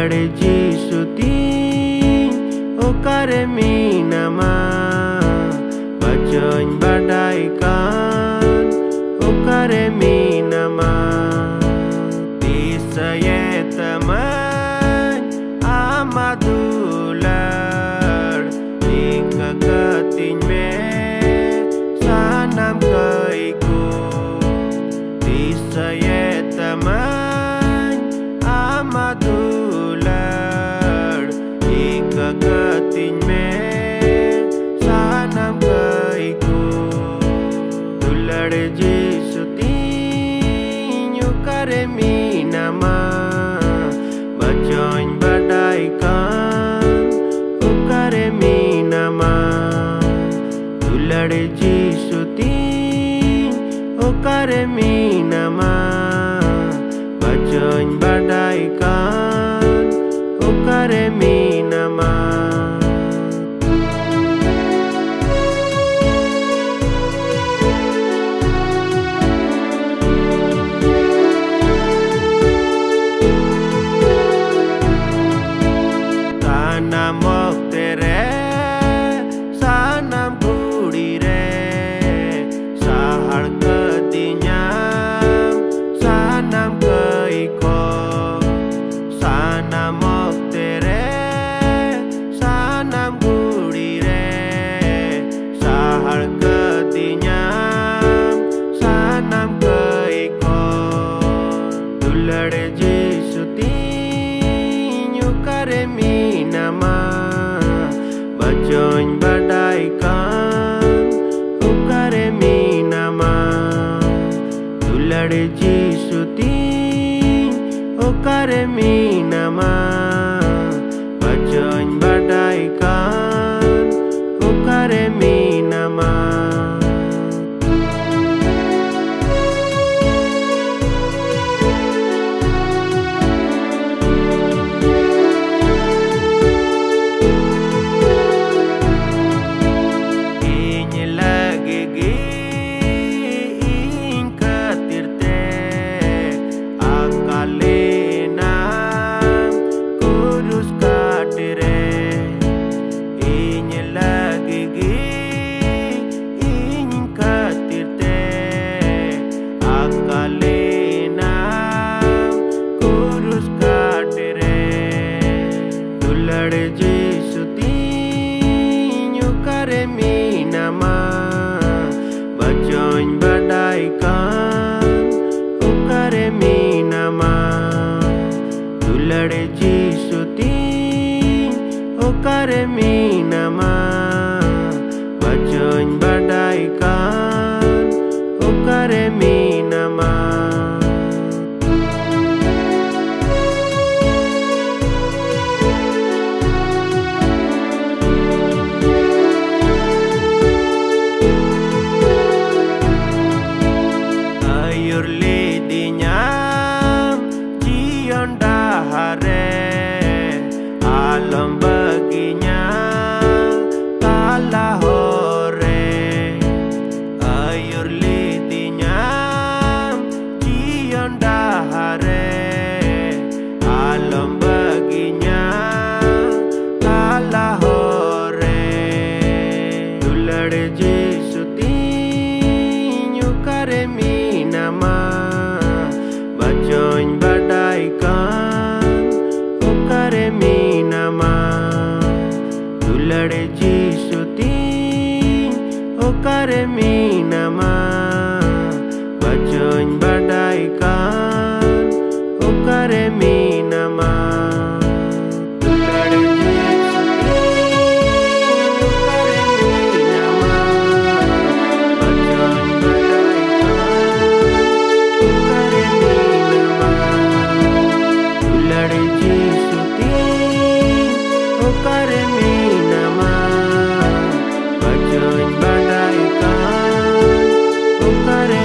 Tulare jisuti okare minama bajoin badaikan okare minama disayetaman amadular ikakatin me sanam kaiku disayetaman amadular ikakatin me sanam kaiku tulare jisuti nyukare minama bajoin badaikan ukare minama tulare jisuti okare minama bajoin badaikan okare minama sanam oktere sanam gudire sahar kedinyam sanam keiko sanam oktere sanam gudire sahar kedinyam sanam keiko tulare jisuti nyukare minama bajoin badaikan ukare minama tulare jisuti okare minama bajoin badaikan okare minama tulare jisuti nyukare minama bajoin badaikan okare minama tulare jisuti okare minama bajoin badaikan okare minama alam baginya kalah hore ayur lidinya cion dahare alam baginya kalah hore tulare jisuti nyukare minama bajoin badaikan okare minama tulare jisuti okare minama bajoin badaikan okare minama tulare jisuti okare minama bajoin badaikan okare minama tulare jisuti okare minama bajoin badaikan okare